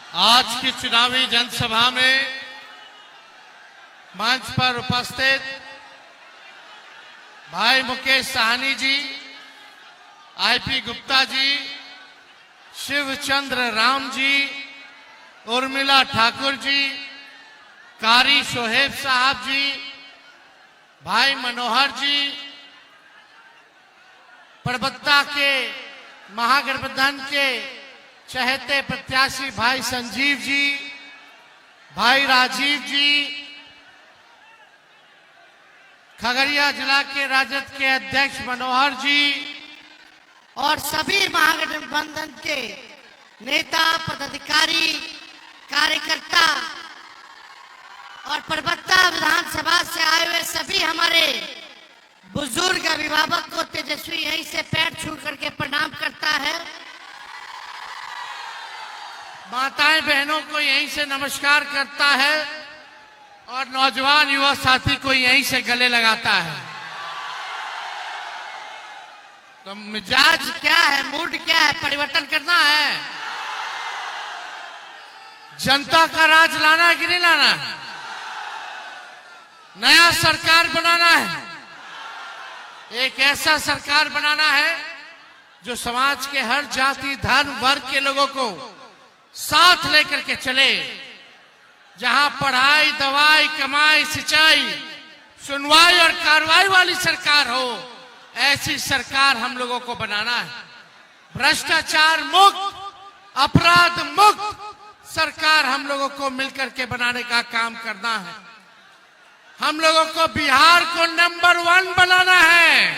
आज की चुनावी जनसभा में मंच पर उपस्थित भाई मुकेश साहनी जी, आईपी गुप्ता जी, शिवचंद्र राम जी, उर्मिला ठाकुर जी, कारी शोहेब साहब जी, भाई मनोहर जी, परबत्ता के महागठबंधन के चहेते प्रत्याशी भाई संजीव जी, भाई राजीव जी, खगड़िया जिला के राजद के अध्यक्ष मनोहर जी और सभी महागठबंधन के नेता, पदाधिकारी, कार्यकर्ता और परबत्ता विधानसभा से आए हुए सभी हमारे बुजुर्ग अभिभावक को तेजस्वी यहीं से पैर छू करके प्रणाम करता है। माताएं बहनों को यहीं से नमस्कार करता है और नौजवान युवा साथी को यहीं से गले लगाता है। तो मिजाज क्या है, मूड क्या है, परिवर्तन करना है, जनता का राज लाना है कि नहीं लाना है, नया सरकार बनाना है, एक ऐसा सरकार बनाना है जो समाज के हर जाति, धर्म, वर्ग के लोगों को साथ लेकर के चले, जहां पढ़ाई, दवाई, कमाई, सिंचाई, सुनवाई और कार्रवाई वाली सरकार हो, ऐसी सरकार हम लोगों को बनाना है। भ्रष्टाचार मुक्त, अपराध मुक्त सरकार हम लोगों को मिलकर के बनाने का काम करना है। हम लोगों को बिहार को नंबर 1 बनाना है।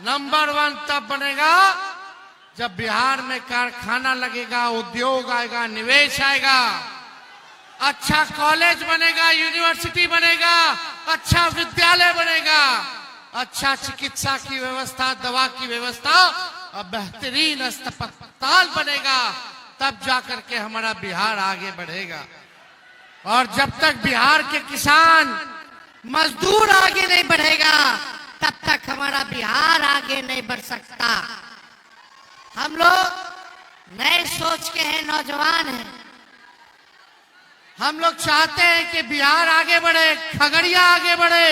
नंबर 1 तब बनेगा जब बिहार में कारखाना लगेगा, उद्योग आएगा, निवेश आएगा, अच्छा कॉलेज बनेगा, यूनिवर्सिटी बनेगा, अच्छा विद्यालय बनेगा, अच्छा चिकित्सा की व्यवस्था, दवा की व्यवस्था और बेहतरीन अस्पताल बनेगा, तब जाकर के हमारा बिहार आगे बढ़ेगा। और जब तक बिहार के किसान, मजदूर आगे नहीं बढ़ेगा, तब तक हमारा बिहार आगे नहीं बढ़ सकता। हम लोग नए सोच के हैं, नौजवान हैं। हम लोग चाहते हैं कि बिहार आगे बढ़े, खगड़िया आगे बढ़े,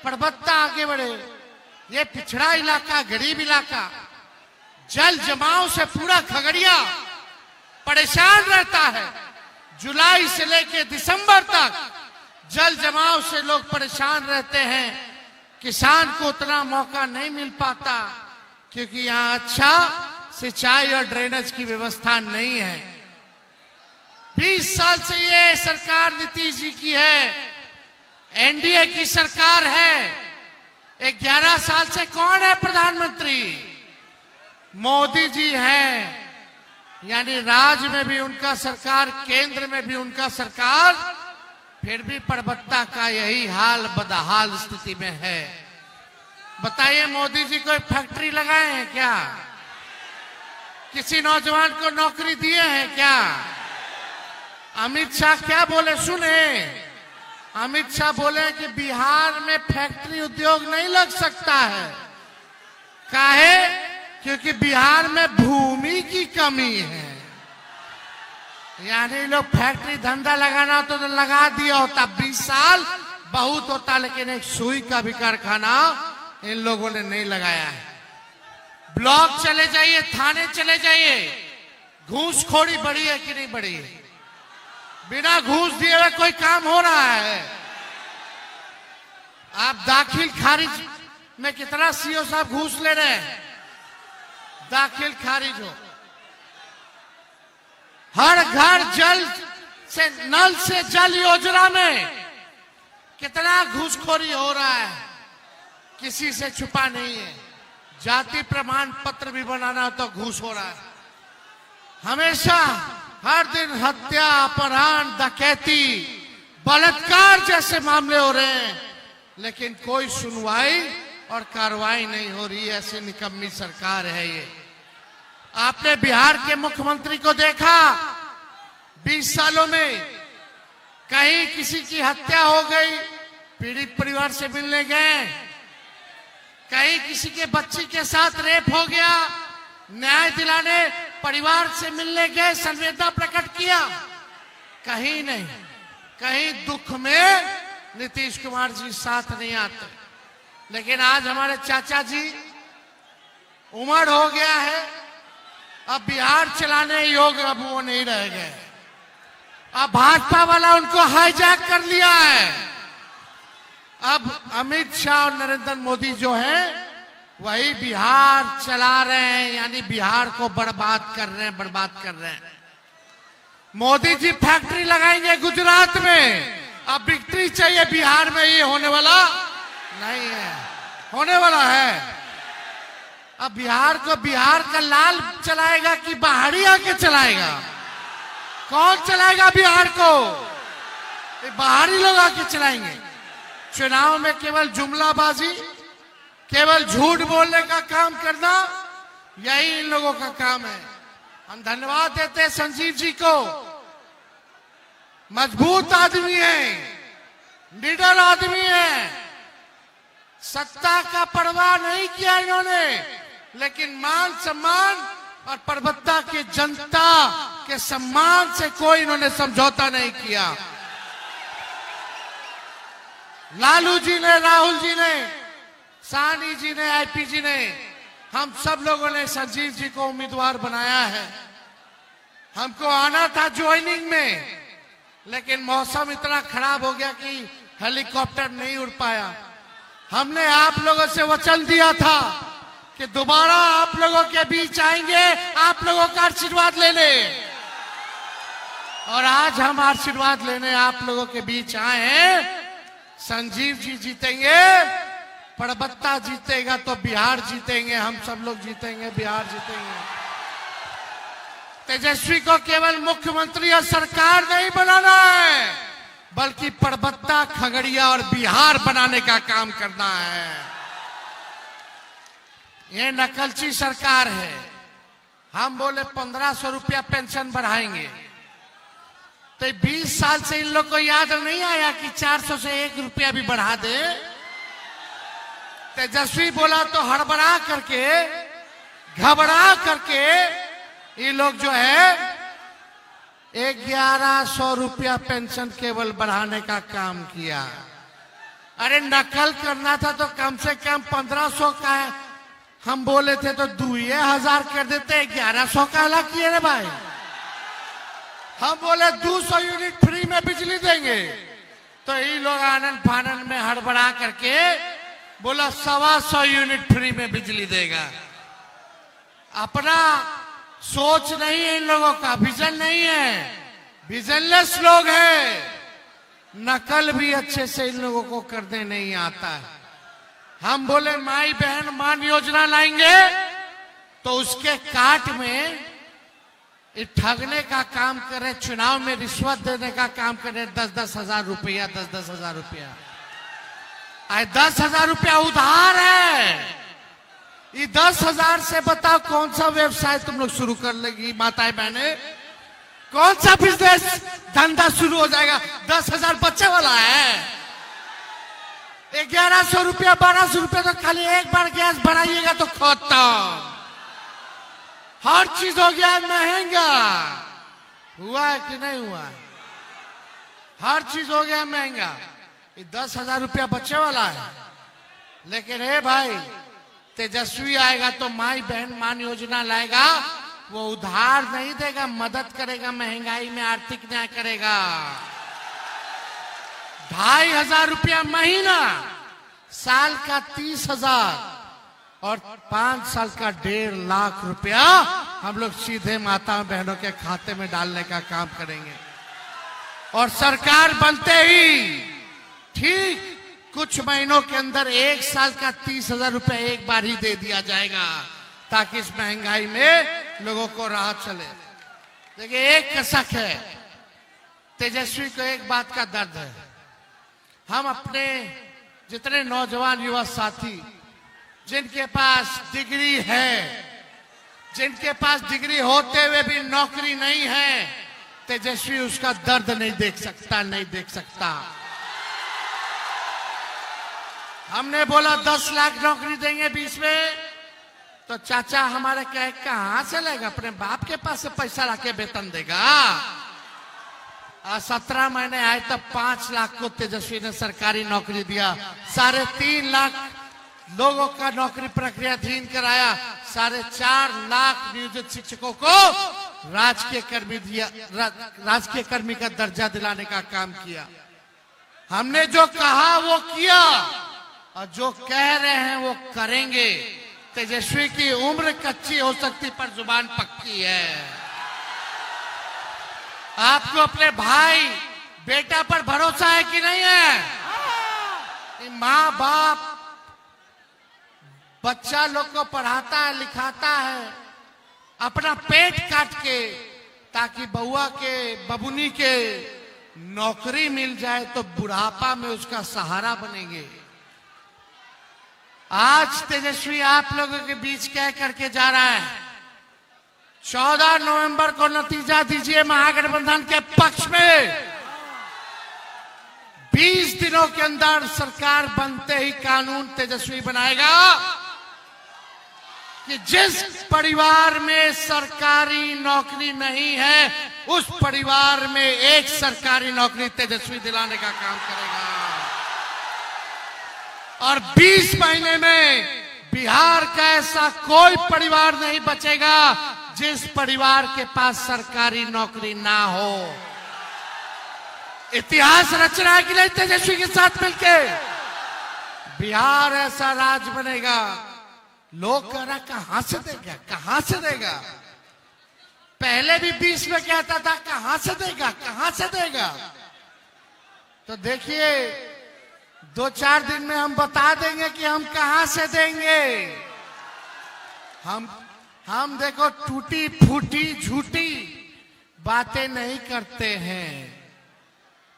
परबत्ता आगे बढ़े। ये पिछड़ा इलाका, गरीब इलाका, जल जमाव से पूरा खगड़िया परेशान रहता है। जुलाई से लेकर दिसंबर तक जल जमाव से लोग परेशान रहते हैं। किसान को उतना मौका नहीं मिल पाता क्योंकि यहाँ अच्छा सिंचाई और ड्रेनेज की व्यवस्था नहीं है। 20 साल से ये सरकार नीतीश जी की है, एनडीए की सरकार है। 11 साल से कौन है प्रधानमंत्री? मोदी जी हैं। यानी राज्य में भी उनका सरकार, केंद्र में भी उनका सरकार, फिर भी परबत्ता का यही हाल, बदहाल स्थिति में है। बताइए, मोदी जी कोई फैक्ट्री लगाए हैं क्या? किसी नौजवान को नौकरी दिए हैं क्या? अमित शाह क्या बोले सुने? अमित शाह बोले कि बिहार में फैक्ट्री उद्योग नहीं लग सकता है। काहे? क्योंकि बिहार में भूमि की कमी है। यानी लोग फैक्ट्री धंधा लगाना तो लगा दिया होता, 20 साल बहुत होता, लेकिन एक सुई का भी कारखाना इन लोगों ने नहीं लगाया है। ब्लॉक चले जाइए, थाने चले जाइए, घूसखोरी बढ़ी है कि नहीं बढ़ी है? बिना घूस दिए हुए कोई काम हो रहा है? आप दाखिल खारिज में कितना सीओ साहब घूस ले रहे हैं? दाखिल खारिज हो। हर घर जल से, नल से जल योजना में कितना घूसखोरी हो रहा है, किसी से छुपा नहीं है। जाति प्रमाण पत्र भी बनाना तो घूस हो रहा है। हमेशा हर दिन हत्या, अपहरण, डकैती, बलात्कार जैसे मामले हो रहे हैं, लेकिन कोई सुनवाई और कार्रवाई नहीं हो रही है। ऐसी निकम्मी सरकार है ये। आपने बिहार के मुख्यमंत्री को देखा, 20 सालों में कहीं किसी की हत्या हो गई, पीड़ित परिवार से मिलने गए, कहीं किसी के बच्ची के साथ रेप हो गया, न्याय दिलाने परिवार से मिलने गए, संवेदना प्रकट किया? कहीं नहीं। कहीं दुख में नीतीश कुमार जी साथ नहीं आते। लेकिन आज हमारे चाचा जी उम्र हो गया है, अब बिहार चलाने योग्य अब वो नहीं रह गए। अब भाजपा वाला उनको हाईजैक कर लिया है। अब अमित शाह और नरेंद्र मोदी जो है वही बिहार चला रहे हैं, यानी बिहार को बर्बाद कर रहे हैं, बर्बाद कर रहे हैं। मोदी जी फैक्ट्री लगाएंगे गुजरात में, अब विक्ट्री चाहिए बिहार में, ये होने वाला नहीं है। होने वाला है। अब बिहार को बिहार का लाल चलाएगा कि बाहरी आके चलाएगा? कौन चलाएगा बिहार को? बाहरी लोग आके चलाएंगे। चुनाव में केवल जुमलाबाजी, केवल झूठ बोलने का काम करना, यही इन लोगों का काम है। हम धन्यवाद देते हैं संजीव जी को। मजबूत आदमी है, निडर आदमी है, सत्ता का परवाह नहीं किया इन्होंने, लेकिन मान सम्मान और परबत्ता की जनता के सम्मान से कोई इन्होंने समझौता नहीं किया। लालू जी ने, राहुल जी ने, सानी जी ने, आईपी जी ने, हम सब लोगों ने संजीव जी को उम्मीदवार बनाया है। हमको आना था ज्वाइनिंग में, लेकिन मौसम इतना खराब हो गया कि हेलीकॉप्टर नहीं उड़ पाया। हमने आप लोगों से वचन दिया था कि दोबारा आप लोगों के बीच आएंगे, आप लोगों का आशीर्वाद लेने, और आज हम आशीर्वाद लेने आप लोगों के बीच आए हैं। संजीव जी जीतेंगे, परबत्ता जीतेगा तो बिहार जीतेंगे, हम सब लोग जीतेंगे, बिहार जीतेंगे। तेजस्वी को केवल मुख्यमंत्री और सरकार नहीं बनाना है, बल्कि परबत्ता, खगड़िया और बिहार बनाने का काम करना है। ये नकलची सरकार है। हम बोले 1500 रुपया पेंशन बढ़ाएंगे, तो 20 साल से इन लोग को याद नहीं आया कि 400 से 1 रुपया भी बढ़ा दे। तेजस्वी बोला तो हड़बड़ा करके, घबरा करके ये लोग जो है 1100 रुपया पेंशन केवल बढ़ाने का काम किया। अरे नकल करना था तो कम से कम 1500 का हम बोले थे तो 2000 कर देते, 1100 का अलग किए रे भाई। हम बोले 200 यूनिट फ्री में बिजली देंगे, तो ये लोग आनंद फानंद में हड़बड़ा करके बोला 125 यूनिट फ्री में बिजली देगा। अपना सोच नहीं है इन लोगों का, विजन नहीं है, विजनलेस लोग हैं। नकल भी अच्छे से इन लोगों को करने नहीं आता है। हम बोले माई बहन मान योजना लाएंगे, तो उसके काट में ठगने का काम करे, चुनाव में रिश्वत देने का काम करे। 10-10 हजार रुपया, 10-10 हजार रुपया, 10,000 रुपया उधार है। ये 10,000 से बताओ कौन सा व्यवसाय तुम लोग शुरू कर लेगी माताएं बहने? कौन सा बिजनेस धंधा शुरू हो जाएगा? 10,000 बच्चे वाला है। 1100 रुपया, 1200 रुपया तो खाली एक बार गैस भराइएगा तो खत्म। हर चीज हो गया महंगा। हुआ है कि नहीं हुआ? हर चीज हो गया महंगा। ये 10,000 रुपया बच्चे वाला है। लेकिन हे भाई, तेजस्वी आएगा तो माई बहन मान योजना लाएगा, वो उधार नहीं देगा, मदद करेगा, महंगाई में आर्थिक न्याय करेगा। 2,500 रुपया महीना, साल का 30,000 और 5 साल का 1.5 लाख रुपया हम लोग सीधे माता बहनों के खाते में डालने का काम करेंगे। और सरकार बनते ही ठीक कुछ महीनों के अंदर 1 साल का 30,000 रुपया एक बार ही दे दिया जाएगा, ताकि इस महंगाई में लोगों को राहत चले। देखिए, एक कसक है, तेजस्वी को एक बात का दर्द है। हम अपने जितने नौजवान युवा साथी जिनके पास डिग्री है, जिनके पास डिग्री होते हुए भी नौकरी नहीं है, तेजस्वी उसका दर्द नहीं देख सकता, नहीं देख सकता। हमने बोला 10 लाख नौकरी देंगे 20 में, तो चाचा हमारे कहे कहां से लेगा, अपने बाप के पास से पैसा लाके वेतन देगा। 17 महीने आए तब 5 लाख को तेजस्वी ने सरकारी नौकरी दिया, 3.5 लाख लोगों का नौकरी प्रक्रियाधीन कराया, 4.5 लाख नियोजित शिक्षकों को राजकीय कर्मी का दर्जा दिलाने का काम किया। हमने जो कहा वो किया और जो कह रहे हैं वो करेंगे। तेजस्वी की उम्र कच्ची हो सकती पर जुबान पक्की है। आपको अपने भाई बेटा पर भरोसा है कि नहीं है? माँ बाप बच्चा लोग को पढ़ाता है लिखाता है अपना पेट काट के, ताकि बउआ के बबुनी के नौकरी मिल जाए तो बुढ़ापा में उसका सहारा बनेंगे। आज तेजस्वी आप लोगों के बीच कह करके जा रहा है 14 नवंबर को नतीजा दीजिए महागठबंधन के पक्ष में। 20 दिनों के अंदर सरकार बनते ही कानून तेजस्वी बनाएगा कि जिस परिवार में सरकारी नौकरी नहीं है उस परिवार में एक सरकारी नौकरी तेजस्वी दिलाने का काम करेगा। और 20 महीने में बिहार का ऐसा कोई परिवार नहीं बचेगा जिस परिवार के पास सरकारी नौकरी ना हो। इतिहास रचना के लिए तेजस्वी के साथ मिलके बिहार ऐसा राज्य बनेगा। लोग कह रहा कहां से देगा, कहां से देगा। पहले भी 20 में कहता था कहां से देगा, कहां से देगा। तो देखिए 2-4 दिन में हम बता देंगे कि हम कहां से देंगे। हम देखो टूटी फूटी झूठी बातें नहीं करते हैं,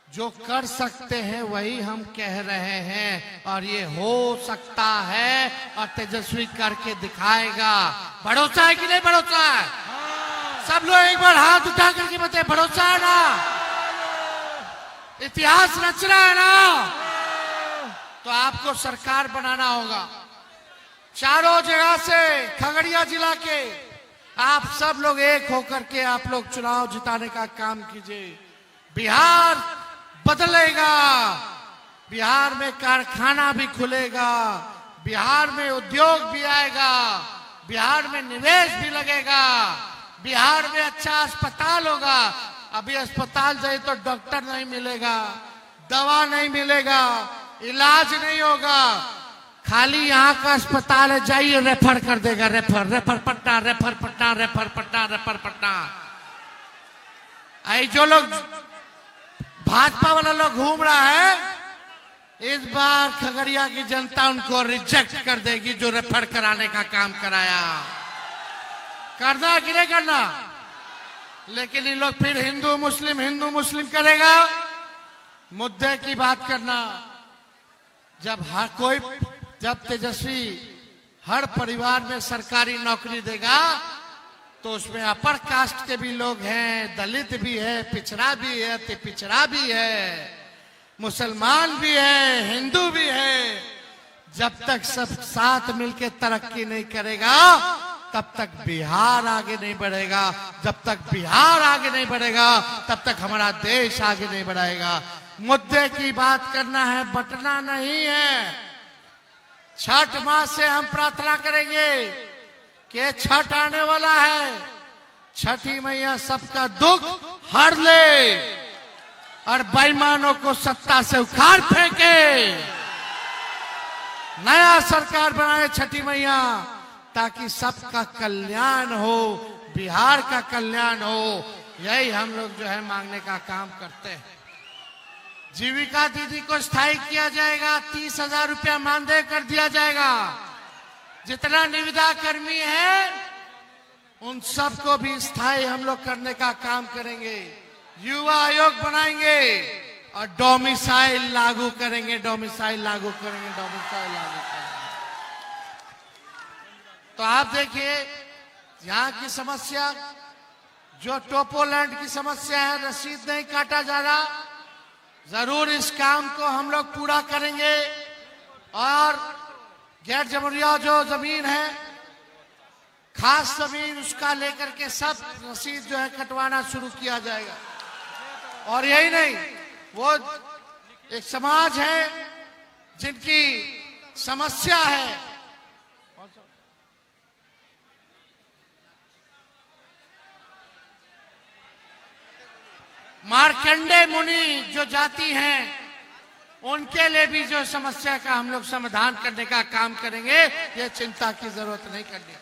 जो कर सकते हैं वही हम कह रहे हैं और ये हो सकता है और तेजस्वी करके दिखाएगा। भरोसा है कि नहीं भरोसा है? सब लोग एक बार हाथ उठा करके बताए भरोसा है ना? इतिहास रचना है ना? तो आपको सरकार बनाना होगा। चारों जगह से खगड़िया जिला के आप सब लोग एक होकर के आप लोग चुनाव जिताने का काम कीजिए। बिहार बदलेगा, बिहार में कारखाना भी खुलेगा, बिहार में उद्योग भी आएगा, बिहार में निवेश भी लगेगा, बिहार में अच्छा अस्पताल होगा। अभी अस्पताल जाए तो डॉक्टर नहीं मिलेगा, दवा नहीं मिलेगा, इलाज नहीं होगा। खाली यहाँ का अस्पताल है, जाइए रेफर कर देगा, refer Patna, refer Patna, refer Patna, refer Patna. आई जो लोग भाजपा वाला लोग घूम रहा है, इस बार खगड़िया की जनता उनको रिजेक्ट कर देगी जो रेफर कराने का काम कराया। करना कि नहीं करना? लेकिन इन लोग फिर हिंदू मुस्लिम करेगा। मुद्दे की बात करना। जब तेजस्वी हर परिवार में सरकारी नौकरी देगा तो उसमें अपर कास्ट के भी लोग हैं, दलित भी है, पिछड़ा भी है, अति पिछड़ा भी है, मुसलमान भी है, हिंदू भी है। जब तक सब साथ मिलकर तरक्की नहीं करेगा तब तक बिहार आगे नहीं बढ़ेगा। जब तक बिहार आगे नहीं बढ़ेगा तब तक हमारा देश आगे नहीं बढ़ेगा। मुद्दे की बात करना है, बंटना नहीं है। छठ माह से हम प्रार्थना करेंगे कि छठ आने वाला है, छठी मैया सबका दुख हर ले और बेईमानों को सत्ता से उखाड़ फेंके, नया सरकार बनाए छठी मैया, ताकि सबका कल्याण हो, बिहार का कल्याण हो। यही हम लोग जो है मांगने का काम करते हैं। जीविका दीदी को स्थायी किया जाएगा, 30,000 रुपया मानदेय कर दिया जाएगा। जितना निविदा कर्मी है उन सबको भी स्थायी हम लोग करने का काम करेंगे। युवा आयोग बनाएंगे और डोमिसाइल लागू करेंगे। तो आप देखिए यहाँ की समस्या, जो टोपोलैंड की समस्या है, रसीद नहीं काटा जा रहा, जरूर इस काम को हम लोग पूरा करेंगे। और गैर जमुरिया जो जमीन है खास जमीन उसका लेकर के सब रसीद जो है कटवाना शुरू किया जाएगा। और यही नहीं, वो एक समाज है जिनकी समस्या है मार्कंडे मुनि जो जाति हैं, उनके लिए भी जो समस्या का हम लोग समाधान करने का काम करेंगे, ये चिंता की जरूरत नहीं करनी।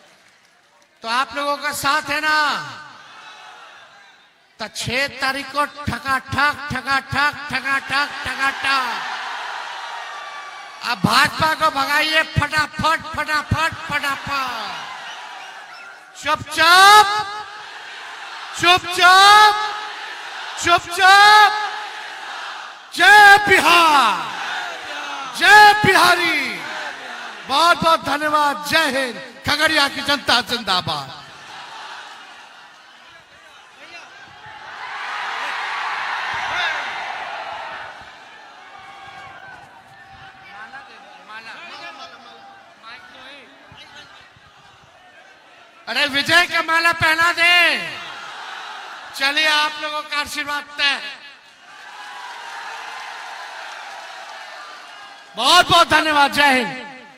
तो आप लोगों का साथ है ना? तो 6 तारीख को ठकाठक ठकाठक ठकाठक ठकाठक अब भाजपा को भगाइए फटाफट फटाफट फटाफट। चुपचाप चुपचाप चुपचाप। जय बिहार, जय बिहारी। बहुत बहुत धन्यवाद। जय हिंद। खगड़िया की जनता जिंदाबाद। अरे विजय का माला पहना दे। चलिए, आप लोगों का आशीर्वाद तय। बहुत बहुत धन्यवाद। जय हिंद।